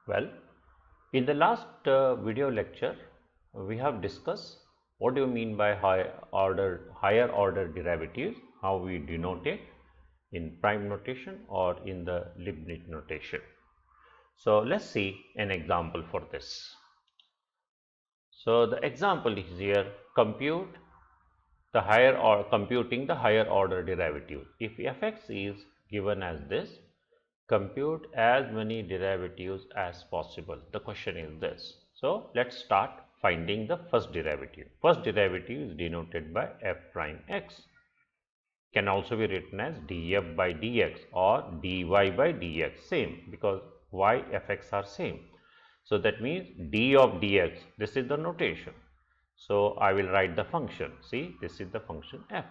Well, in the last video lecture, we have discussed what do you mean by higher order derivatives, how we denote it in prime notation or in the Leibniz notation. So let's see an example for this. So the example is here, computing the higher order derivative. If fx is given as this, compute as many derivatives as possible. The question is this. So let's start finding the first derivative. First derivative is denoted by f prime x. Can also be written as df by dx or dy by dx, same, because y fx are same. So that means d of dx, this is the notation. So I will write the function. See, this is the function f.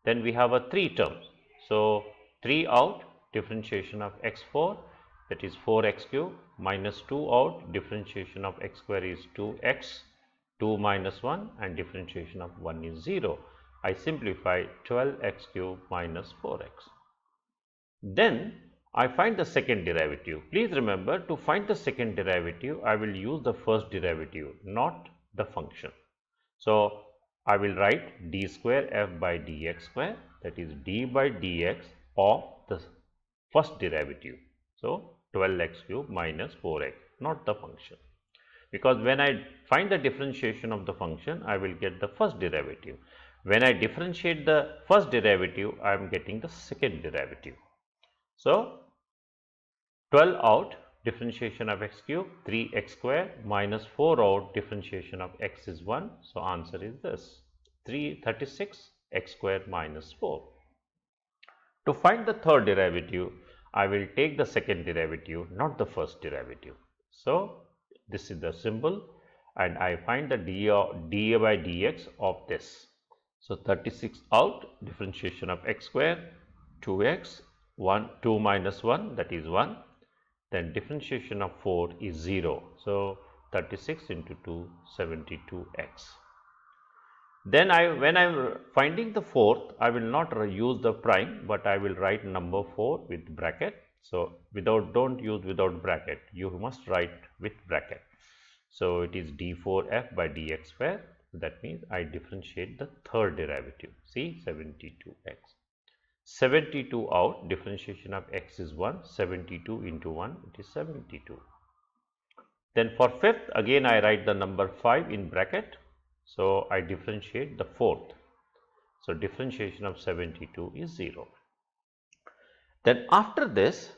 Then we have a 3 terms. So 3 out, differentiation of x4, that is 4x cube, minus 2 out, differentiation of x square is 2x, 2 minus 1, and differentiation of 1 is 0. I simplify 12x cube minus 4x. Then I find the second derivative. Please remember, to find the second derivative, I will use the first derivative, not the function. So I will write d square f by dx square, that is d by dx of the first derivative. So 12x cube minus 4x, not the function. Because when I find the differentiation of the function, I will get the first derivative. When I differentiate the first derivative, I am getting the second derivative. So 12 out, differentiation of x cube, 3x square, minus 4 out, differentiation of x is 1. So answer is this, 336 x square minus 4. To find the third derivative, I will take the second derivative, not the first derivative. So this is the symbol, and I find the d by dx of this. So 36 out, differentiation of x square, 2x, 2 minus 1, that is 1. Then differentiation of 4 is 0. So 36 into 2, 72x. Then when I am finding the fourth, I will not use the prime, but I will write number 4 with bracket. So don't use without bracket, you must write with bracket. So it is d4f by dx square. That means I differentiate the third derivative. See, 72x. 72 out, differentiation of x is 1, 72 into 1, it is 72. Then for fifth, again I write the number 5 in bracket. So I differentiate the fourth. So differentiation of 72 is 0. Then after this,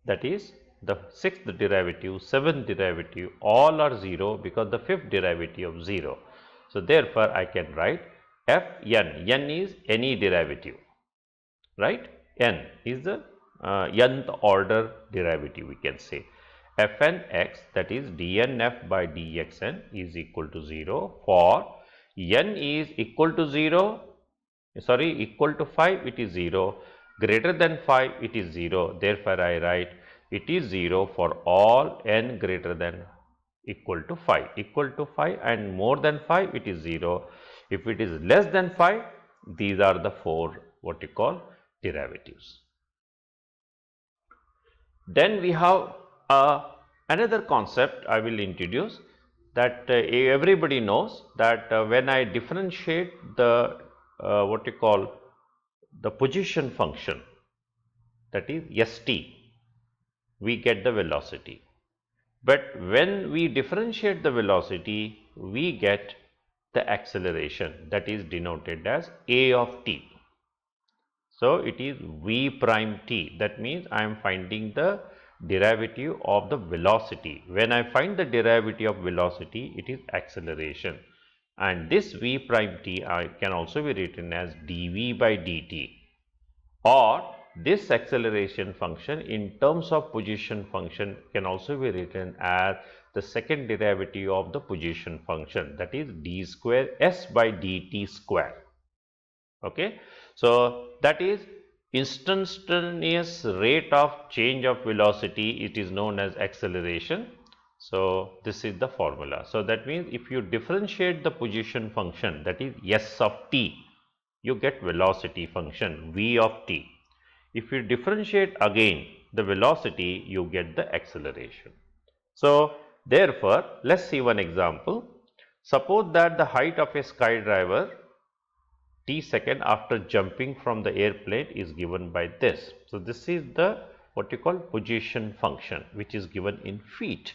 that is the sixth derivative, seventh derivative, all are 0 because the fifth derivative of 0. So therefore I can write fn. N is any derivative, right? N is the nth order derivative, we can say. Fn x, that is dnf by dxn, is equal to 0 for n is equal to 0, equal to 5, it is 0, greater than 5, it is 0. Therefore I write it is 0 for all n greater than equal to 5. Equal to 5 and more than 5, it is 0. If it is less than 5, these are the four what you call derivatives. Then we have another concept I will introduce, that everybody knows that when I differentiate the what you call the position function, that is st, we get the velocity. But when we differentiate the velocity, we get the acceleration, that is denoted as a of t. So it is v prime t. That means I am finding the derivative of the velocity. When I find the derivative of velocity, it is acceleration. And this v prime t can also be written as dv by dt, or this acceleration function in terms of position function can also be written as the second derivative of the position function, that is d square s by dt square. Okay, so that is instantaneous rate of change of velocity, it is known as acceleration. So this is the formula. So that means if you differentiate the position function, that is s of t, you get velocity function v of t. If you differentiate again the velocity, you get the acceleration. So therefore, let's see one example. Suppose that the height of a skydiver t second after jumping from the airplane is given by this. So this is the what you call position function, which is given in feet.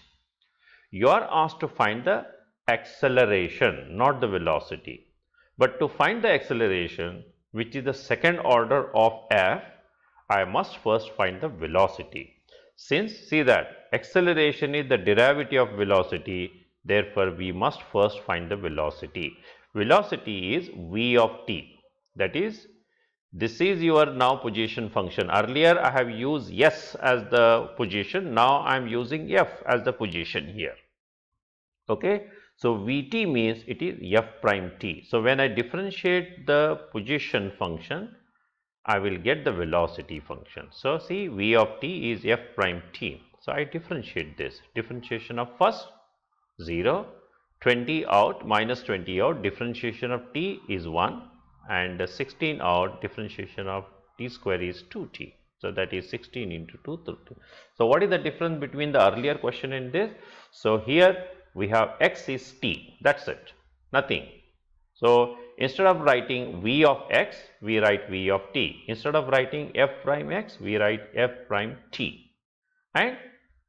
You are asked to find the acceleration, not the velocity. But to find the acceleration, which is the second order of f, I must first find the velocity. Since see that acceleration is the derivative of velocity, therefore we must first find the velocity. Velocity is v of t, that is, this is your now position function. Earlier I have used s as the position, now I am using f as the position here. Okay. So Vt means it is f prime t. So when I differentiate the position function, I will get the velocity function. So see, v of t is f prime t. So I differentiate this. Differentiation of first 0, 20 out minus 20 out, differentiation of t is 1, and 16 out, differentiation of t square is 2t. So that is 16 into 2, 30. So what is the difference between the earlier question and this? So here we have x is t, that's it, nothing. So instead of writing v of x, we write v of t. Instead of writing f prime x, we write f prime t. And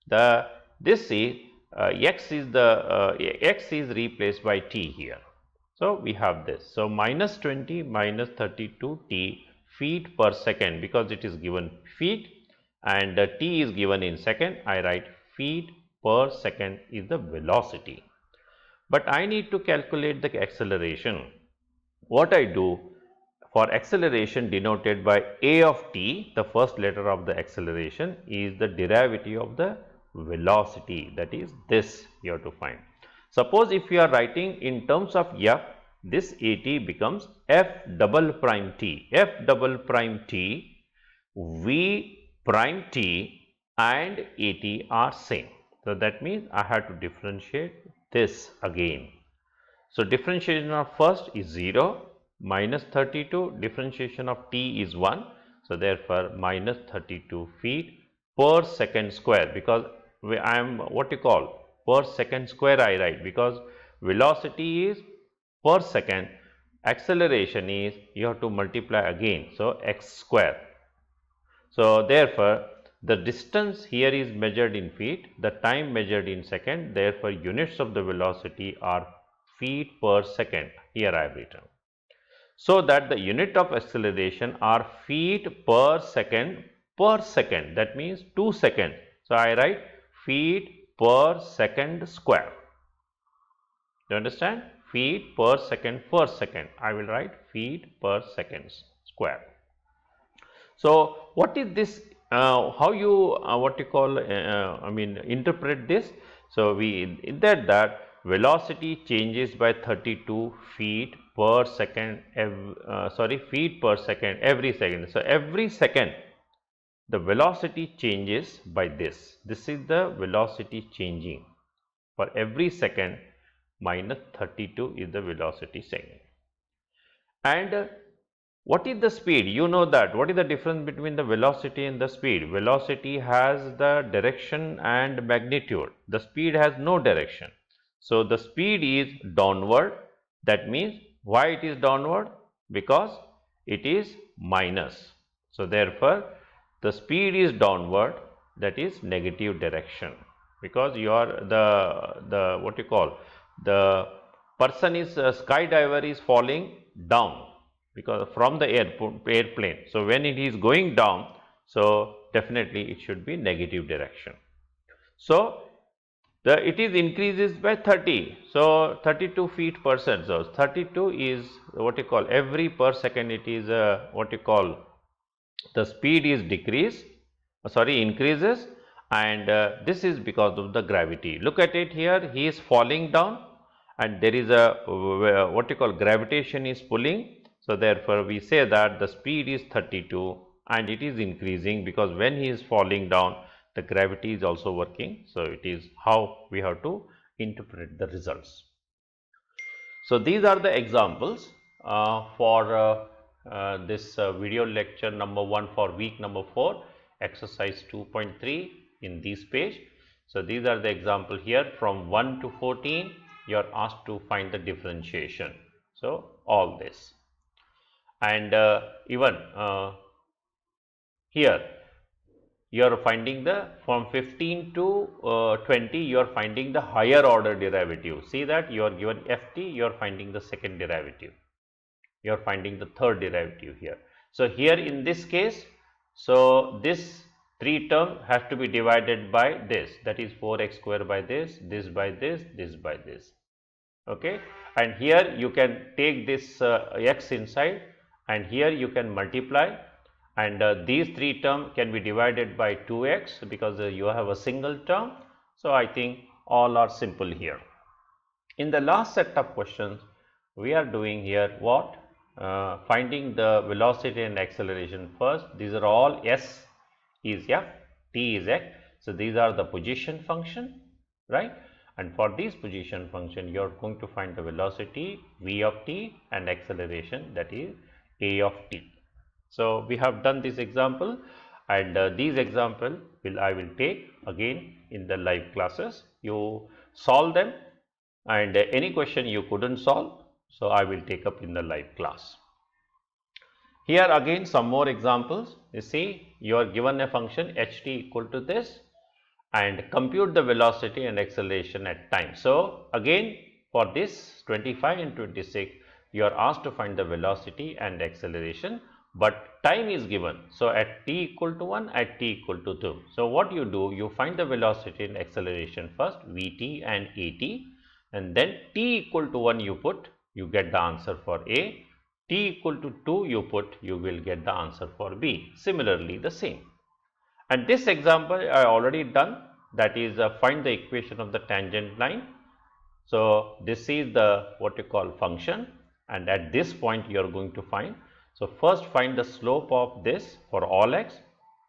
the this is x is replaced by t here. So we have this. So minus 20 minus 32 t feet per second, because it is given feet and t is given in second, I write feet per second is the velocity. But I need to calculate the acceleration. What I do, for acceleration denoted by a of t, the first letter of the acceleration is the derivative of the velocity, that is this you have to find. Suppose if you are writing in terms of f, this at becomes f double prime t, f double prime t, v prime t and at are same. So that means I have to differentiate this again. So differentiation of first is 0, minus 32, differentiation of t is 1. So therefore minus 32 feet per second square, because I am what you call per second square I write, because velocity is per second, acceleration is you have to multiply again, so x square. So therefore the distance here is measured in feet, the time measured in second, therefore units of the velocity are feet per second, here I have written. So that the unit of acceleration are feet per second, that means 2 seconds. So I write feet per second square. Do you understand? Feet per second, I will write feet per second square. So what is this, how you what you call interpret this? So we that velocity changes by 32 feet per second, feet per second every second. So every second the velocity changes by this. This is the velocity changing for every second, minus 32 is the velocity second. And what is the speed? You know that. What is the difference between the velocity and the speed? Velocity has the direction and magnitude. The speed has no direction. So the speed is downward. That means why it is downward? Because it is minus. So therefore the speed is downward, that is negative direction, because you are the what you call, the person is skydiver is falling down because from the airplane. So when it is going down, so definitely it should be negative direction. So it is increases by 30. So 32 feet per second. So 32 is what you call every per second. It is what you call the speed is increases, and this is because of the gravity. Look at it here. He is falling down, and there is a what you call gravitation is pulling. So therefore we say that the speed is 32 and it is increasing, because when he is falling down, the gravity is also working. So it is how we have to interpret the results. So these are the examples for this video lecture number 1 for week number 4. exercise 2.3 in this page. So these are the example here from 1 to 14 you are asked to find the differentiation. So all this, and even here you are finding the from 15 to 20 you are finding the higher order derivative. See that you are given ft, you are finding the second derivative, you are finding the third derivative here. So here in this case, so this 3 term has to be divided by this, that is 4x square by this by this by this, okay. And here you can take this x inside, and here you can multiply, and these 3 terms can be divided by 2x because you have a single term. So I think all are simple here. In the last set of questions we are doing here what? Finding the velocity and acceleration first. These are all s is f, t is x. So these are the position function, right? And for this position function you are going to find the velocity v of t and acceleration, that is a of t. So we have done this example, and these example I will take again in the live classes. You solve them, and any question you couldn't solve, so I will take up in the live class. Here again some more examples. You see, you are given a function ht equal to this, and compute the velocity and acceleration at time. So again for this 25 and 26 you are asked to find the velocity and acceleration, but time is given. So at t equal to 1, at t equal to 2. So what you do, you find the velocity and acceleration first, vt and at, and then t equal to 1 you put, you get the answer for A. T equal to 2 you put, you will get the answer for B. Similarly the same. And this example I already done, that is find the equation of the tangent line. So this is the what you call function, and at this point you are going to find. So first find the slope of this for all x,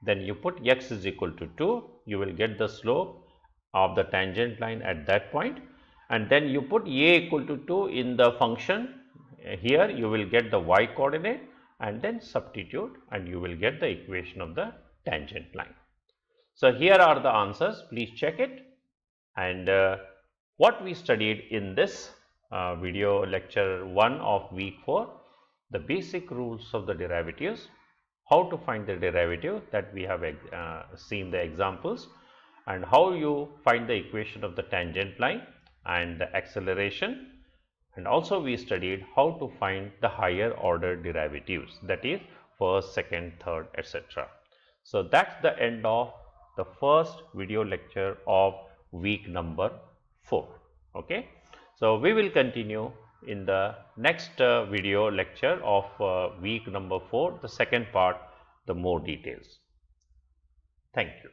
then you put x is equal to 2, you will get the slope of the tangent line at that point, and then you put a equal to 2 in the function. Here you will get the y coordinate, and then substitute, and you will get the equation of the tangent line. So here are the answers, please check it. And what we studied in this video lecture 1 of week 4, the basic rules of the derivatives, how to find the derivative, that we have seen the examples, and how you find the equation of the tangent line and the acceleration. And also we studied how to find the higher order derivatives, that is first, second, third, etc. So that's the end of the first video lecture of week number 4. Okay. So we will continue in the next video lecture of week number 4, the second part, the more details. Thank you.